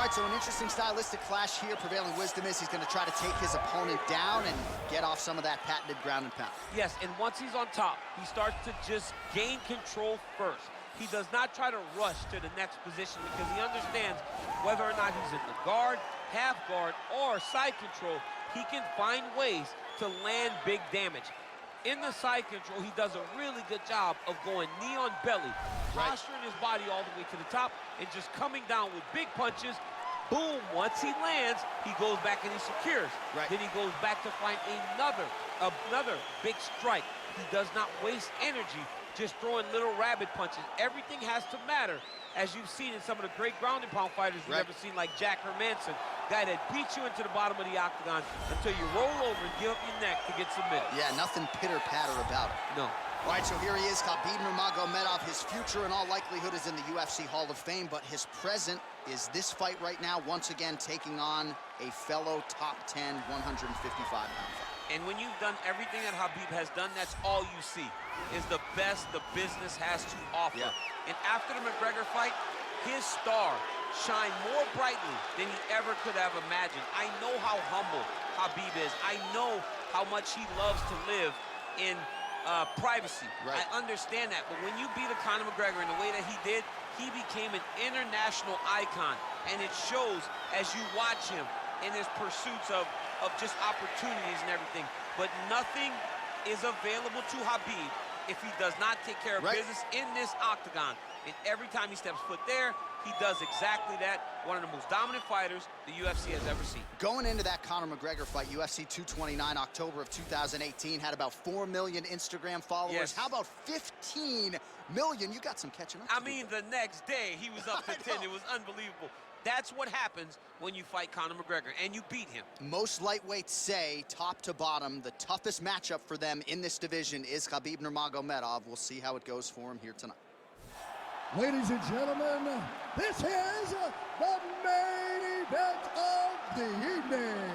right, so an interesting stylistic clash here. Prevailing wisdom is he's going to try to take his opponent down and get off some of that patented ground and pound. Yes, and once he's on top, he starts to just gain control first. He does not try to rush to the next position because he understands whether or not he's in the guard, half guard, or side control, he can find ways to land big damage. In the side control, he does a really good job of going knee on belly, posturing his body all the way to the top, and just coming down with big punches. Boom, once he lands, he goes back and he secures. Then he goes back to find another big strike. He does not waste energy just throwing little rabbit punches. Everything has to matter, as you've seen in some of the great ground and pound fighters you've ever seen, like Jack Hermanson, guy that beats you into the bottom of the octagon until you roll over and give up your neck to get submitted. Yeah, nothing pitter-patter about it. No. All right, so here he is, Khabib Nurmagomedov. His future, in all likelihood, is in the UFC Hall of Fame, but his present is this fight right now, once again taking on a fellow top 10, 155-pound fighter. And when you've done everything that Khabib has done, that's all you see, is the best the business has to offer. And after the McGregor fight, his star shined more brightly than he ever could have imagined. I know how humble Khabib is. I know how much he loves to live in privacy. I understand that, but when you beat a Conor McGregor in the way that he did, he became an international icon, and it shows as you watch him in his pursuits of just opportunities and everything. But nothing is available to Khabib if he does not take care of business in this octagon. And every time he steps foot there, he does exactly that. One of the most dominant fighters the UFC has ever seen. Going into that Conor McGregor fight, UFC 229, October of 2018, had about 4 million Instagram followers. How about 15 million? You got some catching up to do. I mean, the next day, he was up to 10. It was unbelievable. That's what happens when you fight Conor McGregor, and you beat him. Most lightweights say, top to bottom, the toughest matchup for them in this division is Khabib Nurmagomedov. We'll see how it goes for him here tonight. Ladies and gentlemen, this is the main event of the evening.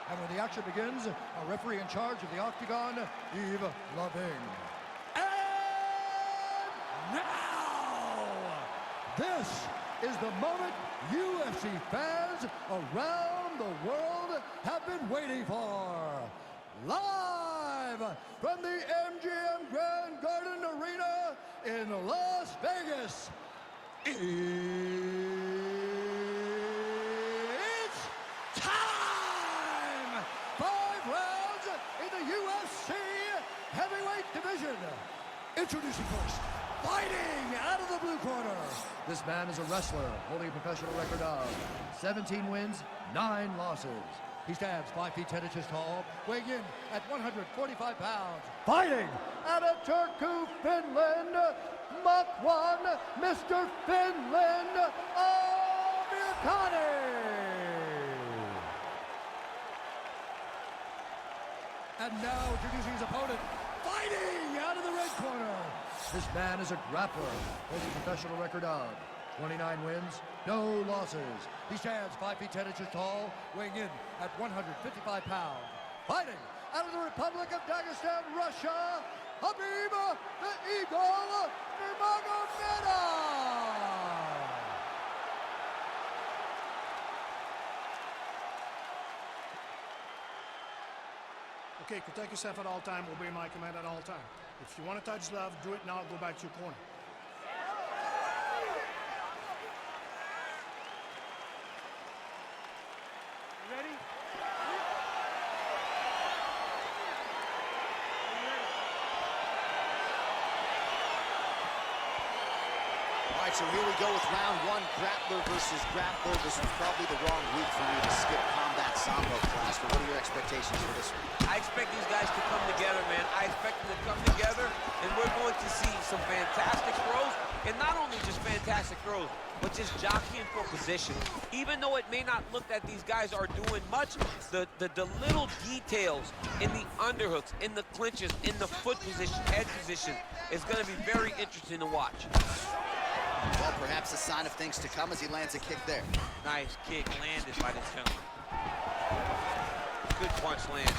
And when the action begins, our referee in charge of the Octagon, Yves Loving. And now, this is the moment UFC fans around the world have been waiting for. Live from the MGM Grand Garden Arena in Las Vegas, it's time! 5 rounds in the UFC heavyweight division. Introducing first, fighting out of the blue corner. This man is a wrestler holding a professional record of 17 wins, 9 losses. He stands 5 feet 10 inches tall, weighing in at 145 pounds. Fighting out of Turku, Finland, Makwan, Mr. Finland, Amirkhani. And now introducing his opponent, fighting out of the red corner. This man is a grappler, holding a professional record of 29 wins, no losses. He stands 5 feet 10 inches tall, weighing in at 155 pounds. Fighting out of the Republic of Dagestan, Russia, Khabib the Eagle Nurmagomedov. Okay, protect yourself at all time, obey my command at all time. If you want to touch love, do it now, go back to your corner. Ready? All right, so here we go with round 1, grappler versus grappler. This was probably the wrong week for me to skip combat sambo class, but what are your expectations for this one? I expect these guys to come together, man. I expect them to come together, and we're going to see some fantastic throws, and not only just fantastic throws, but just jockeying for position. Even though it may not look that these guys are doing much, the little details in the underhooks, in the clinches, in the foot position, head position, is going to be very interesting to watch. Well, perhaps a sign of things to come as he lands a kick there. Nice kick landed by this gentleman. Good punch landed.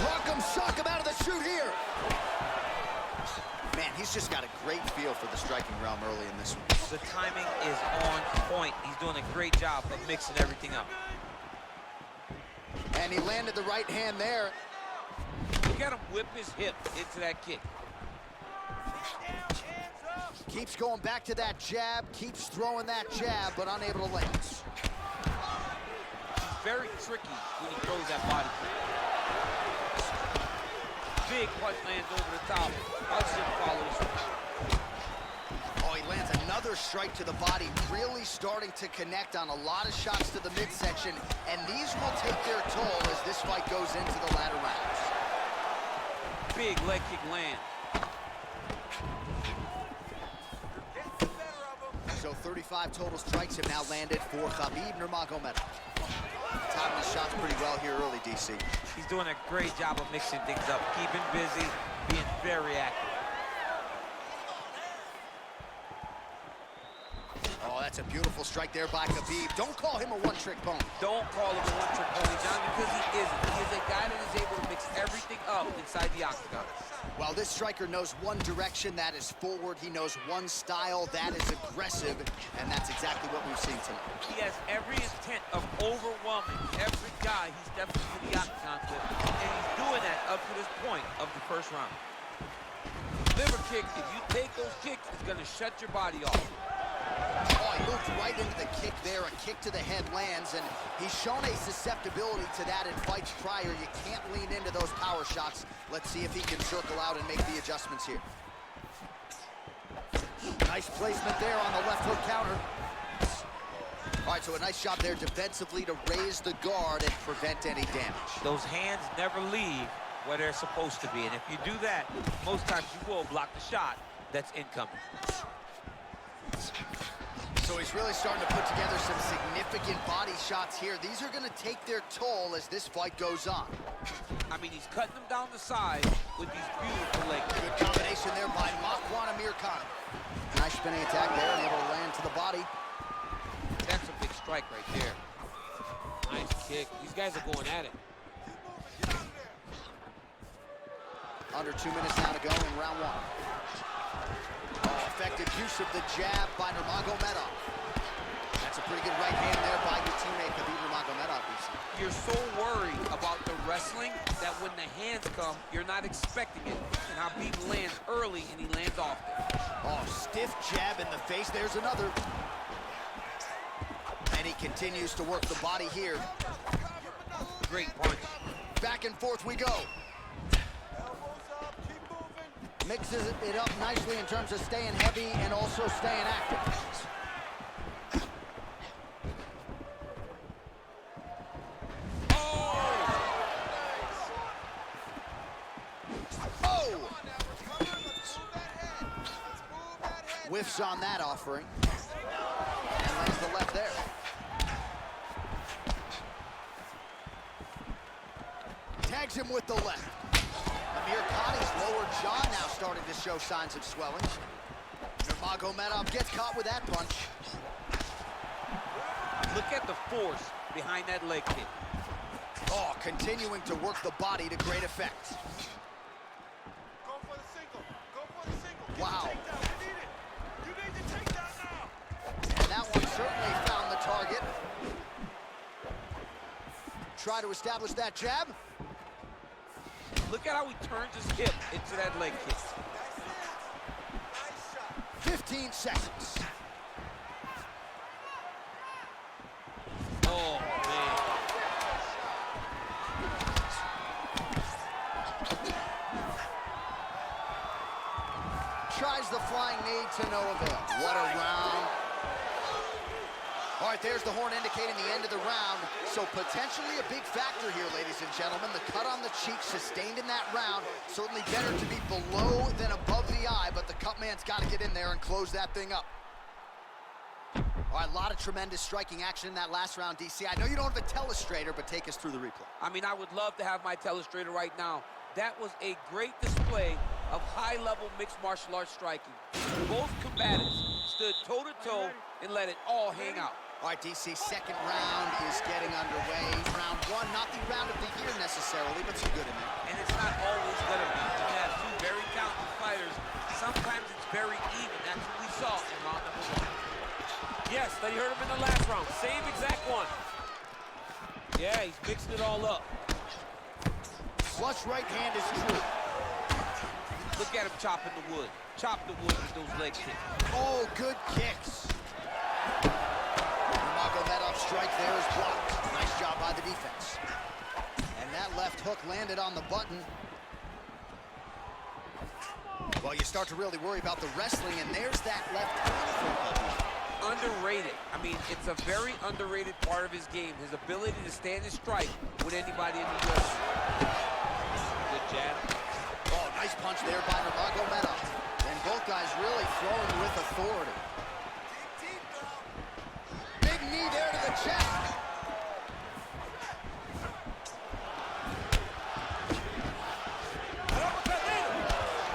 Rock him, shock him out of the chute here. Man, he's He's just got a great feel for the striking realm early in this one. The timing is on point. He's doing a great job of mixing everything up. And he landed the right hand there. Look at him whip his hip into that kick. Keeps going back to that jab, keeps throwing that jab, but unable to land. He's very tricky when he throws that body kick. Big punch lands over the top. Hudson follows. Oh, he lands another strike to the body, really starting to connect on a lot of shots to the midsection, and these will take their toll as this fight goes into the latter rounds. Big leg kick land. So 35 total strikes have now landed for Khabib Nurmagomedov. Timing his shots pretty well here early, DC. He's doing a great job of mixing things up, keeping busy, being very active. Oh, that's a beautiful strike there by Khabib. Don't call him a one-trick pony. Don't call him a one-trick pony, John, because he isn't. He is a guy that is able to mix everything up inside the octagon. Well, this striker knows one direction, that is forward. He knows one style, that is aggressive, and that's exactly what we've seen tonight. He has every intent of overwhelming every guy he steps into the octagon with, and he's doing that up to this point of the first round. Liver kick, if you take those kicks, it's going to shut your body off. Oh, he moved right into the kick there. A kick to the head lands, and he's shown a susceptibility to that in fights prior. You can't lean into those power shots. Let's see if he can circle out and make the adjustments here. Nice placement there on the left hook counter. All right, so a nice job there defensively to raise the guard and prevent any damage. Those hands never leave where they're supposed to be, and if you do that, most times you will block the shot that's incoming. So he's really starting to put together some significant body shots here. These are going to take their toll as this fight goes on. I mean, he's cutting them down the side with these beautiful leg kicks. Good combination there by Makwan Amirkhani. Nice spinning attack there, and able to land to the body. That's a big strike right there. Nice kick. These guys are going at it. Under 2 minutes now to go in round one. Oh, effective use of the jab by Nurmagomedov. That's a pretty good right hand there by your teammate, Khabib Nurmagomedov. You're so worried about the wrestling that when the hands come, you're not expecting it. And Khabib lands early and he lands often. Oh, stiff jab in the face. There's another. And he continues to work the body here. Great punch. Back and forth we go. Mixes it up nicely in terms of staying heavy and also staying active. Oh! Whiffs on that offering. And lands the left there. Tags him with the left. Amirkhani's lower jaw now starting to show signs of swelling. Nurmagomedov gets caught with that punch. Look at the force behind that leg kick. Oh, continuing to work the body to great effect. Go for the single. Go for the single. Wow. You need to take that now. And that one certainly found the target. Try to establish that jab. Look at how he turns his hip into that leg kick. 15 seconds. Oh, man. Tries the flying knee to no avail. What a round. All right, there's the horn indicating the end of the round. So potentially a big factor here, ladies and gentlemen. The cut on the cheek sustained in that round. Certainly better to be below than above the eye, but the cut man's got to get in there and close that thing up. All right, a lot of tremendous striking action in that last round, DC. I know you don't have a telestrator, but take us through the replay. I mean, I would love to have my telestrator right now. That was a great display of high-level mixed martial arts striking. Both combatants stood toe-to-toe and let it all hang out. All right, DC, second round is getting underway. Round one, not the round of the year necessarily, but some good in there. And it's not always going to be. You have two very talented fighters. Sometimes round. Same exact one. Yeah, he's mixing it all up. Flush right hand is true. Look at him chopping the wood. Chop the wood with those leg kicks. Oh, good kicks. Nurmagomedov's strike there is blocked. Nice job by the defense. And that left hook landed on the button. Well, you start to really worry about the wrestling, and there's that left hand from Khabib. Underrated. I mean, it's a very underrated part of his game. His ability to stand and strike with anybody in the UFC. Good jab. Oh, nice punch there by Nurmagomedov. And both guys really throwing with authority. Big knee there to the chest.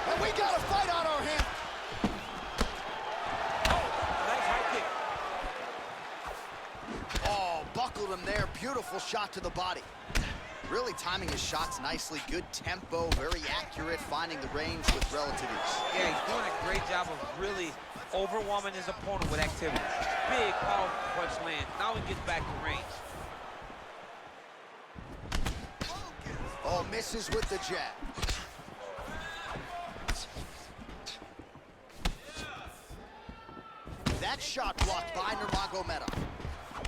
And we got a fight on our hands. Nice high kick. Oh, buckled him there. Beautiful shot to the body. Really timing his shots nicely. Good tempo, very accurate, finding the range with relative ease. Yeah, he's doing a great job of really overwhelming his opponent with activity. Big, powerful punch land. Now he gets back to range. Oh, misses with the jab. That shot blocked by Nurmagomedov.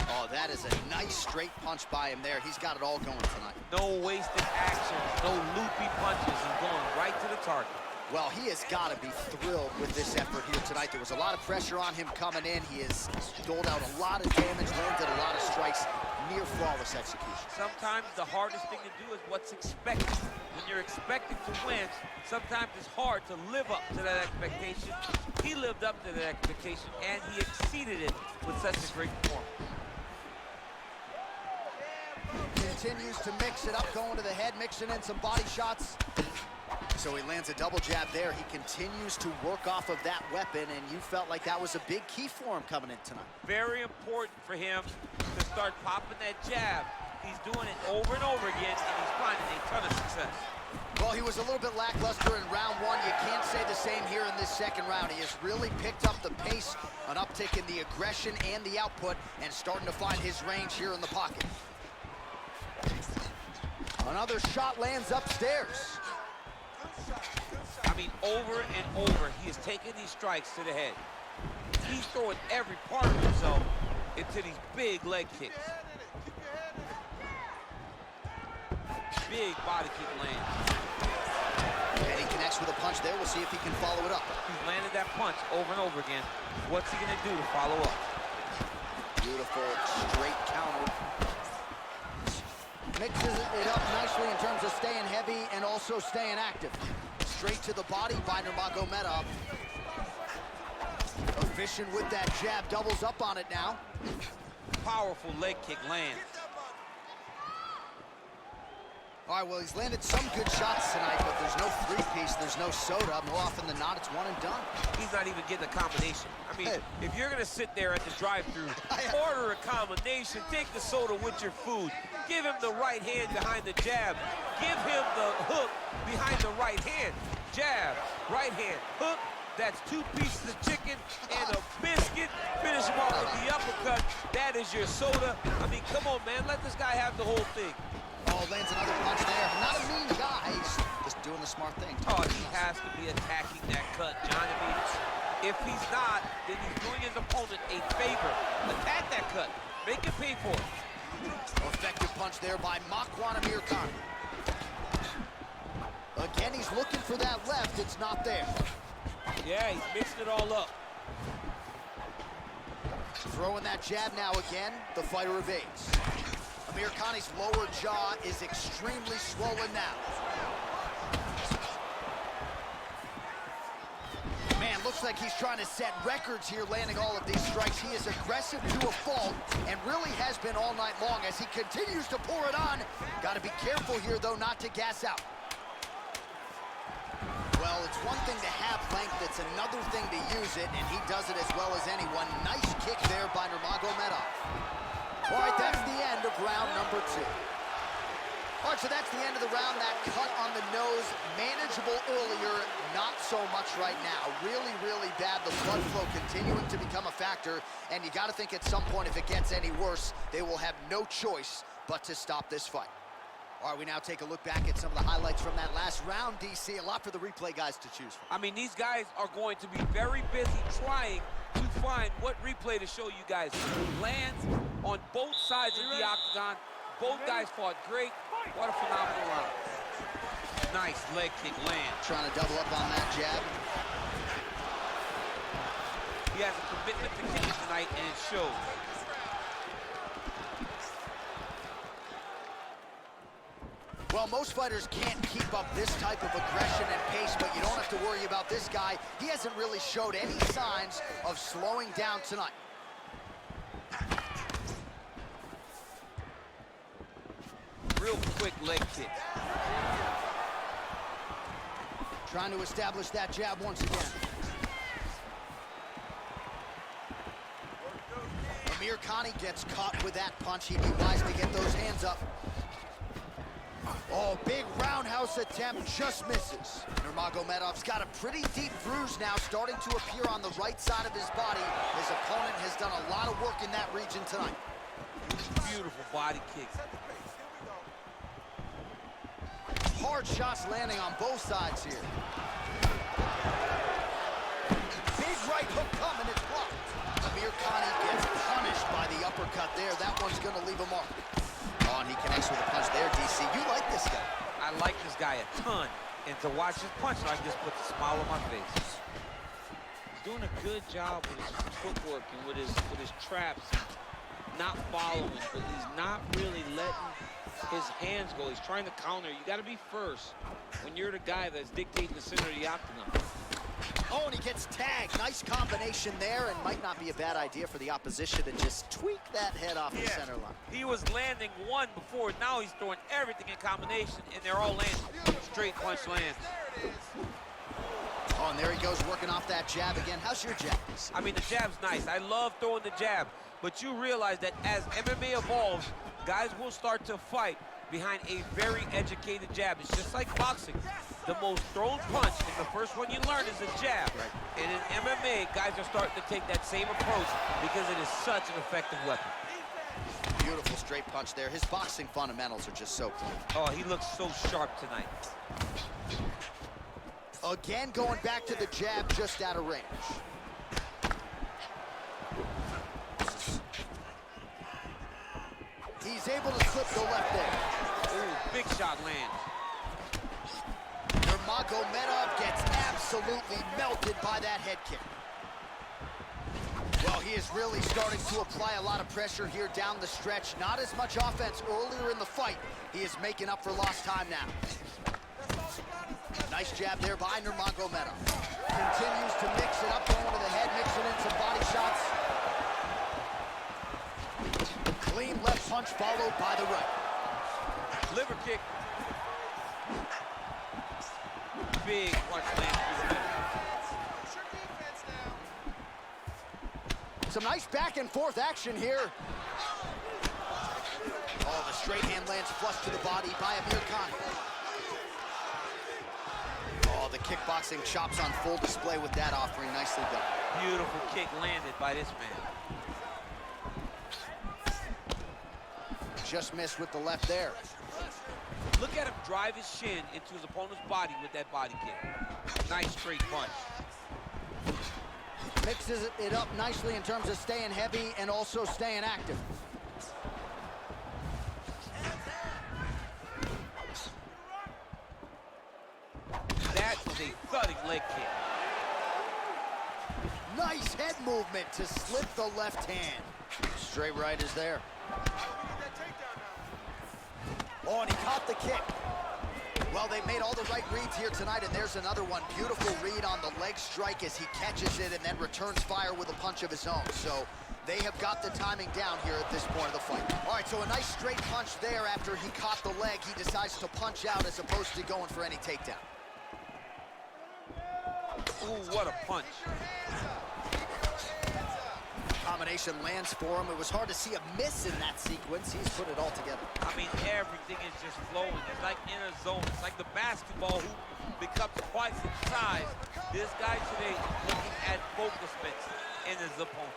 Oh, that is a nice straight punch by him there. He's got it all going tonight. No wasted action, no loopy punches. He's going right to the target. Well, he has got to be thrilled with this effort here tonight. There was a lot of pressure on him coming in. He has doled out a lot of damage, landed a lot of strikes, near flawless execution. Sometimes the hardest thing to do is what's expected. When you're expected to win, sometimes it's hard to live up to that expectation. He lived up to that expectation, and he exceeded it with such a great performance. Continues to mix it up, going to the head, mixing in some body shots. So he lands a double jab there. He continues to work off of that weapon, and you felt like that was a big key for him coming in tonight. Very important for him to start popping that jab. He's doing it over and over again, and he's finding a ton of success. Well, he was a little bit lackluster in round one. You can't say the same here in this second round. He has really picked up the pace, an uptick in the aggression and the output, and starting to find his range here in the pocket. Another shot lands upstairs. I mean, over and over, he is taking these strikes to the head. He's throwing every part of himself into these big leg kicks. Big body kick lands. And he connects with a punch there. We'll see if he can follow it up. He's landed that punch over and over again. What's he gonna do to follow up? Beautiful straight counter. Mixes it up nicely in terms of staying heavy and also staying active. Straight to the body by Nurmagomedov. Efficient with that jab, doubles up on it now. Powerful leg kick lands. All right, well, he's landed some good shots tonight, but there's no three-piece, there's no soda. More often than not, it's one and done. He's not even getting a combination. I mean, if you're gonna sit there at the drive-thru, order a combination, take the soda with your food, give him the right hand behind the jab, give him the hook behind the right hand. Jab, right hand, hook, that's 2 pieces of chicken and a biscuit. Finish him off with the uppercut. That is your soda. I mean, come on, man, let this guy have the whole thing. Oh, lands another punch there. Not a mean guy, he's just doing the smart thing. Oh, he has to be attacking that cut, John. I mean, if he's not, then he's doing his opponent a favor. Attack that cut. Make him pay for it. Effective punch there by Makwan Amirkhani. Again, he's looking for that left. It's not there. Yeah, he's mixing it all up. Throwing that jab now again. The fighter evades. Amirkhani's lower jaw is extremely swollen now. Man, looks like he's trying to set records here, landing all of these strikes. He is aggressive to a fault and really has been all night long as he continues to pour it on. Got to be careful here, though, not to gas out. Well, it's one thing to have length, it's another thing to use it, and he does it as well as anyone. Nice kick there by Nurmagomedov. All right, that's the end of round number 2. All right, so that's the end of the round. That cut on the nose managed manageable earlier, not so much right now. Really, really bad. The blood flow continuing to become a factor, and you got to think at some point if it gets any worse, they will have no choice but to stop this fight. All right, we now take a look back at some of the highlights from that last round, DC. A lot for the replay guys to choose from. I mean, these guys are going to be very busy trying to find what replay to show you guys. Lands on both sides of the octagon. Both guys fought great. What a phenomenal round. Nice leg kick land. Trying to double up on that jab. He has a commitment to kicking tonight, and it shows. Well, most fighters can't keep up this type of aggression and pace, but you don't have to worry about this guy. He hasn't really showed any signs of slowing down tonight. Real quick leg kick. Trying to establish that jab once again. Amirkhani gets caught with that punch. He'd be wise to get those hands up. Oh, big roundhouse attempt, just misses. Nurmagomedov's got a pretty deep bruise now, starting to appear on the right side of his body. His opponent has done a lot of work in that region tonight. Beautiful body kick. Hard shots landing on both sides here. Big right hook coming, it's blocked. Amirkhani gets punished by the uppercut there. That one's gonna leave a mark. Oh, and he connects with a punch there, DC. You like this guy. I like this guy a ton. And to watch his punch, I just put a smile on my face. He's doing a good job with his footwork and with his traps. Not following, but he's not really letting his hands go. He's trying to counter. You got to be first when you're the guy that's dictating the center of the octagon. Oh, and he gets tagged. Nice combination there, and might not be a bad idea for the opposition to just tweak that head off the center line. He was landing one before. Now he's throwing everything in combination, and they're all landing. Straight punch lands. Oh, and there he goes, working off that jab again. How's your jab? I mean, the jab's nice. I love throwing the jab, but you realize that as MMA evolves, guys will start to fight behind a very educated jab. It's just like boxing. The most thrown punch, and the first one you learn is a jab. Right. And in MMA, guys are starting to take that same approach because it is such an effective weapon. Beautiful straight punch there. His boxing fundamentals are just so clean. Oh, he looks so sharp tonight. Again, going back to the jab, just out of range. He's able to slip the left there. Ooh, big shot lands. Nurmagomedov gets absolutely melted by that head kick. Well, he is really starting to apply a lot of pressure here down the stretch. Not as much offense earlier in the fight. He is making up for lost time now. Nice jab there by Nurmagomedov. Continues to mix it up, going to the head, mixing in some body shots. Clean left punch followed by the right. Liver kick. Big punch lands through the middle. Some nice back and forth action here. Oh, the straight hand lands flush to the body by Amirkhani. Oh, the kickboxing chops on full display with that offering. Nicely done. Beautiful kick landed by this man. Just missed with the left there. Look at him drive his shin into his opponent's body with that body kick. Nice straight punch. Mixes it up nicely in terms of staying heavy and also staying active. That was a thudding leg kick. Nice head movement to slip the left hand. Straight right is there. Oh, and he caught the kick. Well, they made all the right reads here tonight, and there's another one. Beautiful read on the leg strike as he catches it and then returns fire with a punch of his own. So they have got the timing down here at this point of the fight. All right, so a nice straight punch there after he caught the leg. He decides to punch out as opposed to going for any takedown. Ooh, what a punch. Combination lands for him. It was hard to see a miss in that sequence. He's put it all together. I mean, everything is just flowing. It's like in a zone. It's like the basketball hoop becomes twice its size. This guy today is looking at focusment in his opponent.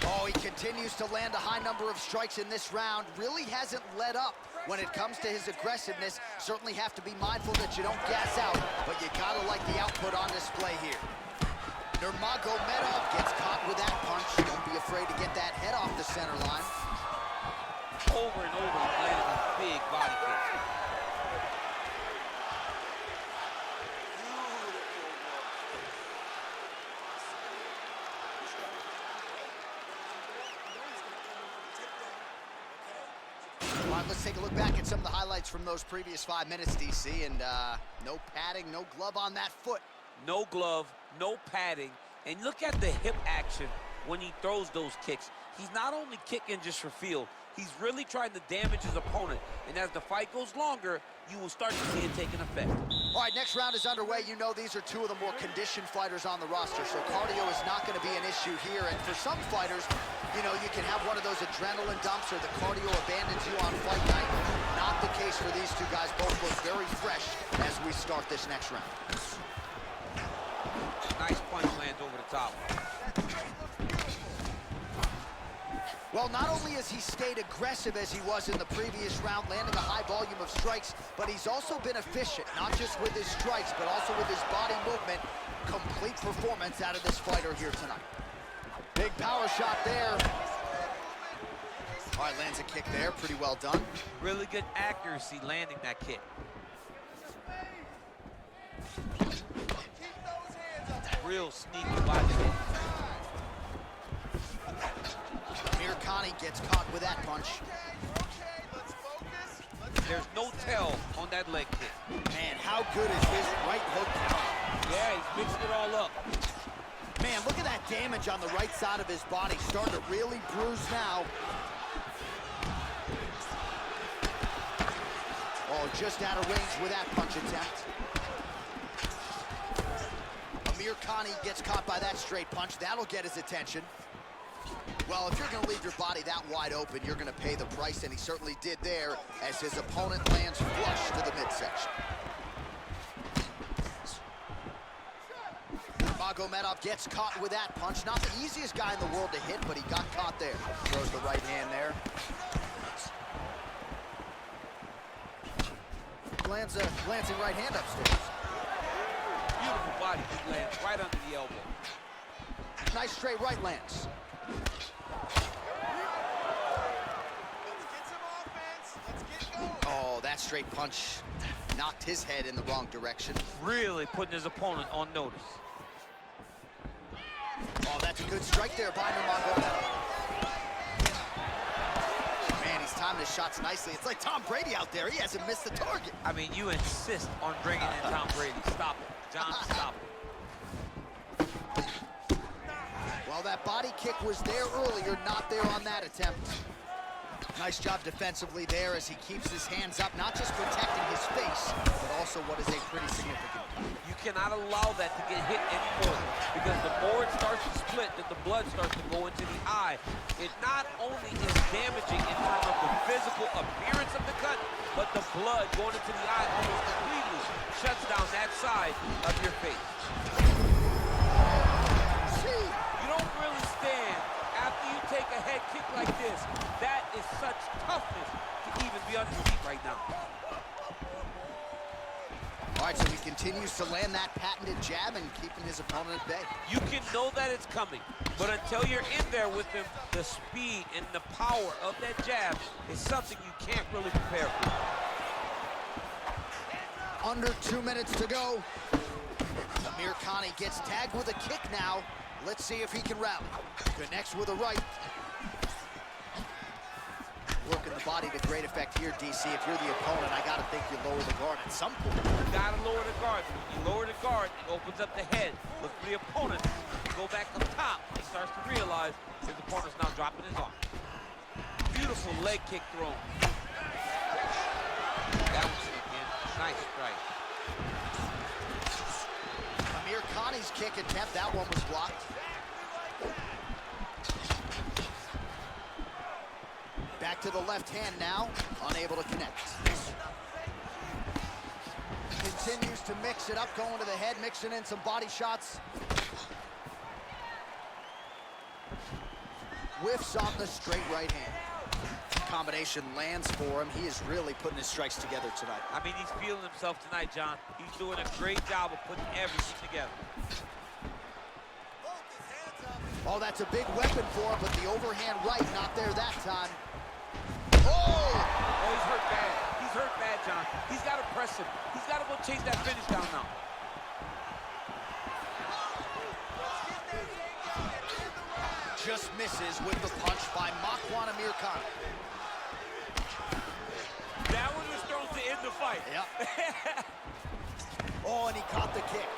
Oh, he continues to land a high number of strikes in this round. Really hasn't let up when it comes to his aggressiveness. Certainly have to be mindful that you don't gas out, but you gotta like the output on display here. Nurmagomedov gets caught with that punch. Don't be afraid to get that head off the center line. Over and over, he's landing these big body kicks. All right, let's take a look back at some of the highlights from those previous 5 minutes, DC, and no padding, no glove on that foot. No glove, no padding, and look at the hip action when he throws those kicks. He's not only kicking just for feel, he's really trying to damage his opponent, and as the fight goes longer, you will start to see it taking effect. All right, next round is underway. You know these are two of the more conditioned fighters on the roster, so cardio is not going to be an issue here, and for some fighters, you know, you can have one of those adrenaline dumps or the cardio abandons you on fight night. Not the case for these two guys. Both look very fresh as we start this next round. Nice punch lands over the top. Well, not only has he stayed aggressive as he was in the previous round, landing a high volume of strikes, but he's also been efficient, not just with his strikes, but also with his body movement. Complete performance out of this fighter here tonight. Big power shot there. All right, lands a kick there, pretty well done. Really good accuracy landing that kick. Real sneaky body kick. Amirkhani gets caught with that punch. There's no tell on that leg kick. Man, how good is his right hook? Yeah, he's mixing it all up. Man, look at that damage on the right side of his body. Starting to really bruise now. Oh, just out of range with that punch attempt. Amirkhani gets caught by that straight punch. That'll get his attention. Well, if you're going to leave your body that wide open, you're going to pay the price, and he certainly did there as his opponent lands flush to the midsection. Nurmagomedov gets caught with that punch. Not the easiest guy in the world to hit, but he got caught there. Throws the right hand there. Lands a glancing right hand upstairs. Beautiful body kick lands right under the elbow. Nice straight right lands. Oh, that straight punch knocked his head in the wrong direction. Really putting his opponent on notice. Oh, that's a good strike there by Nurmagomedov. Man, he's timing his shots nicely. It's like Tom Brady out there. He hasn't missed the target. I mean, you insist on bringing in Tom Brady. Stop it. John, stop it. Well, that body kick was there earlier, not there on that attempt. Nice job defensively there as he keeps his hands up, not just protecting his face, but also what is a pretty significant cut. You cannot allow that to get hit anymore, because the more it starts to split, then the blood starts to go into the eye. It not only is damaging in terms of the physical appearance of the cut, but the blood going into the eye almost completely shuts down that side of your face. You don't really stand after you take a head kick like this. That is such toughness to even be on his feet right now. All right, so he continues to land that patented jab and keeping his opponent at bay. You can know that it's coming, but until you're in there with him, the speed and the power of that jab is something you can't really prepare for. Under 2 minutes to go. Amirkhani gets tagged with a kick now. Let's see if he can rally. Connects with a right. Working the body to great effect here, DC. If you're the opponent, I gotta think you lower the guard at some point. You gotta lower the guard. When you lower the guard, it opens up the head. Look for the opponent. Go back up top. He starts to realize his opponent's now dropping his arm. Beautiful leg kick thrown. That was sneak in. Nice strike. Amirkhani's kick attempt, that one was blocked. Back to the left hand now, unable to connect. Continues to mix it up, going to the head, mixing in some body shots. Whiffs on the straight right hand. Combination lands for him. He is really putting his strikes together tonight. I mean, he's feeling himself tonight, John. He's doing a great job of putting everything together. Oh, that's a big weapon for him, but the overhand right not there that time. Oh! Oh, he's hurt bad. He's hurt bad, John. He's got to press him. He's got to go chase that finish down now. Just misses with the punch by Makwan Amirkhani. That one was thrown to end the fight. Yep. Oh, and he caught the kick.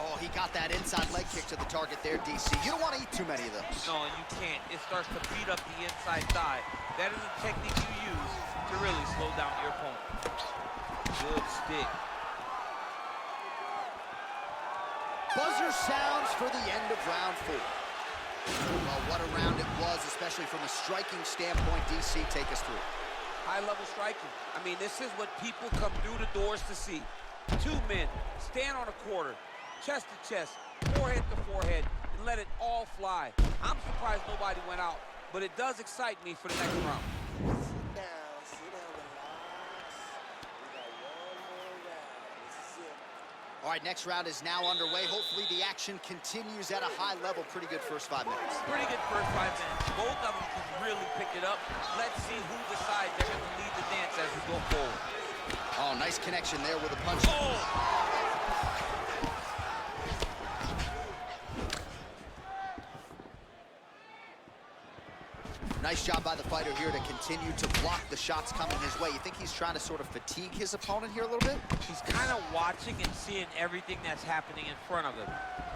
Oh, he got that inside leg kick to the target there, DC. You don't want to eat too many of those. No, you can't. It starts to beat up the inside thigh. That is a technique you use to really slow down your opponent. Good stick. Buzzer sounds for the end of round 4. Well, what a round it was, especially from a striking standpoint. DC, take us through. High-level striking. I mean, this is what people come through the doors to see. 2 men stand on a quarter, chest to chest, forehead to forehead, and let it all fly. I'm surprised nobody went out, but it does excite me for the next round. Sit down, relax. We got one more round. This is it. All right, next round is now underway. Hopefully the action continues at a high level. Pretty good first 5 minutes. Pretty good first 5 minutes. Both of them can really pick it up. Let's see who decides they're going to lead the dance as we go forward. Oh, nice connection there with a punch. Oh! Nice job by the fighter here to continue to block the shots coming his way. You think he's trying to sort of fatigue his opponent here a little bit? He's kind of watching and seeing everything that's happening in front of him.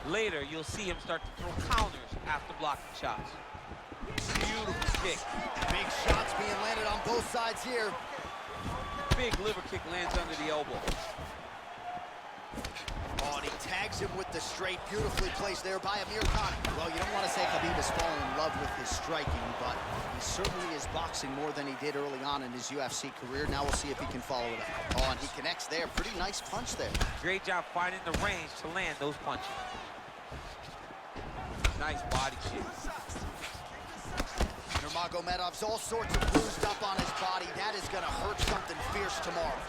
Later, you'll see him start to throw counters after blocking shots. Beautiful kick. Big shots being landed on both sides here. Big liver kick lands under the elbow. Oh, and he tags him with the straight. Beautifully placed there by Amirkhani. Well, you don't want to say Khabib has fallen in love with his striking, but he certainly is boxing more than he did early on in his UFC career. Now we'll see if he can follow it up. Oh, and he connects there. Pretty nice punch there. Great job finding the range to land those punches. Nice body kick. Nurmagomedov's all sorts of bruised up on his body. That is going to hurt something fierce tomorrow.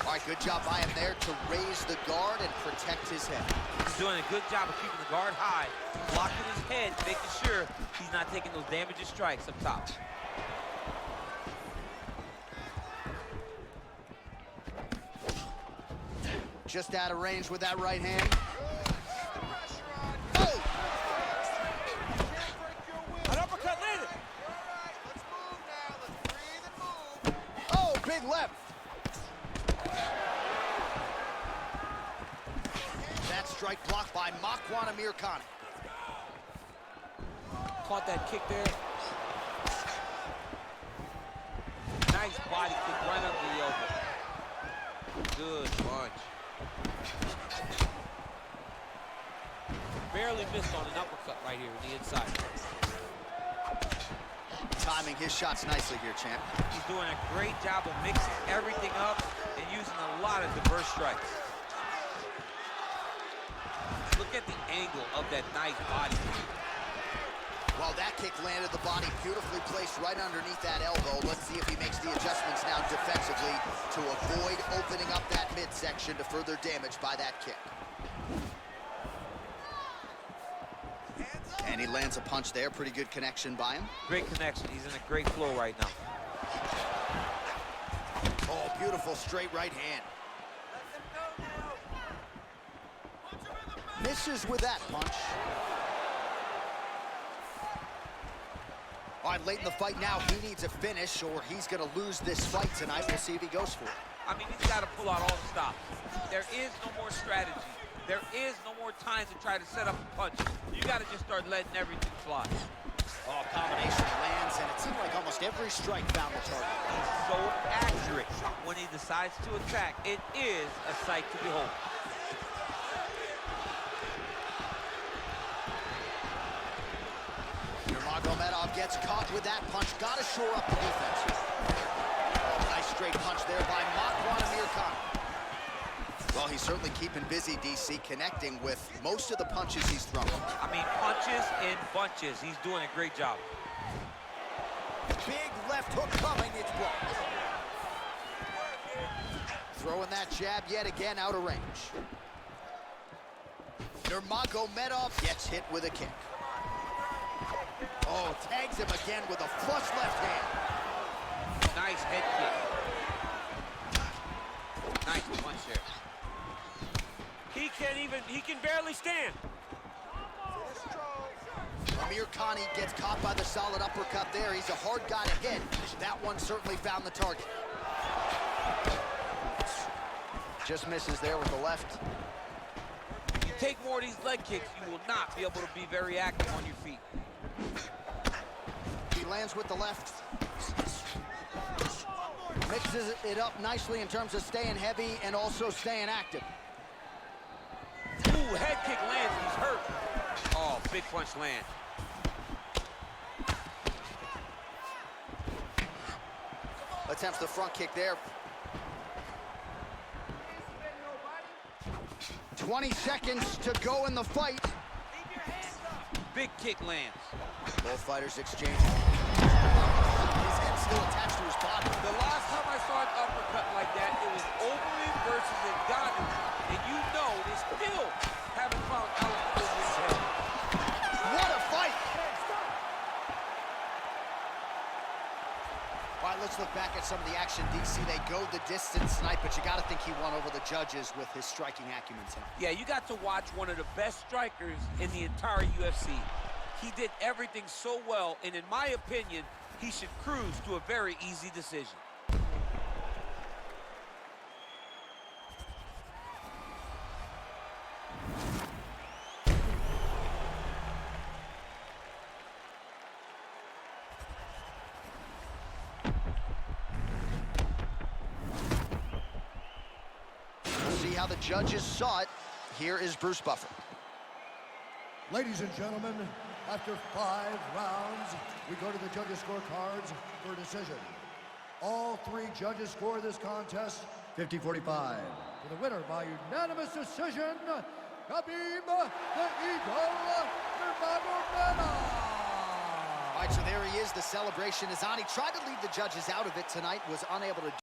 All right, good job by him there to raise the guard and protect his head. He's doing a good job of keeping the guard high, blocking his head, making sure he's not taking those damaging strikes up top. Just out of range with that right hand. Oh! An uppercut landed. Let's move now. Let's breathe and move. Oh, big left. That strike blocked by Makwan Amirkhani. Caught that kick there. Nice body kick right under the elbow. Good punch. Barely missed on an uppercut right here on the inside. Timing his shots nicely here, champ. He's doing a great job of mixing everything up and using a lot of diverse strikes. Look at the angle of that nice body kick. Well, that kick landed the body beautifully placed right underneath that elbow. Let's see if he makes the adjustments now defensively to avoid opening up that midsection to further damage by that kick. And he lands a punch there. Pretty good connection by him. Great connection. He's in a great flow right now. Oh, beautiful straight right hand. Misses with that punch. All right, late in the fight now, he needs a finish or he's going to lose this fight tonight. We'll see if he goes for it. I mean, he's got to pull out all the stops. There is no more strategy. There is no more time to try to set up a punch. You got to just start letting everything fly. Oh, combination lands, and it seemed like almost every strike found the target. He's so accurate when he decides to attack. It is a sight to behold. Nurmagomedov gets caught with that punch. Got to shore up the defense. Oh, nice straight punch there by Makwan Amirkhani. Well, he's certainly keeping busy, DC, connecting with most of the punches he's thrown. I mean, punches in bunches. He's doing a great job. Big left hook coming, it's blocked. Throwing that jab yet again out of range. Nurmagomedov gets hit with a kick. Oh, tags him again with a flush left hand. Nice head kick. Nice punch there. He can barely stand. Amirkhani gets caught by the solid uppercut there. He's a hard guy to hit. That one certainly found the target. Just misses there with the left. If you take more of these leg kicks, you will not be able to be very active on your feet. He lands with the left. Mixes it up nicely in terms of staying heavy and also staying active. Ooh, head kick lands, he's hurt. Oh, big punch land. Attempts the front kick there. 20 seconds to go in the fight. Big kick lands. Both fighters exchanging. His head still attached to his body. The last time I saw an uppercut like that, it was Overeem versus Ngannou, and you know they still haven't found out his head. What a fight! All right, let's look back at some of the action, DC. They go the distance tonight, but you got to think he won over the judges with his striking acumen tonight. Yeah, you got to watch one of the best strikers in the entire UFC. He did everything so well, and in my opinion, he should cruise to a very easy decision. We'll see how the judges saw it. Here is Bruce Buffer. Ladies and gentlemen, after 5 rounds, we go to the judges' scorecards for a decision. All 3 judges score this contest 50-45. For the winner by unanimous decision, Khabib the Eagle Nurmagomedov. All right, so there he is. The celebration is on. He tried to leave the judges out of it tonight, was unable to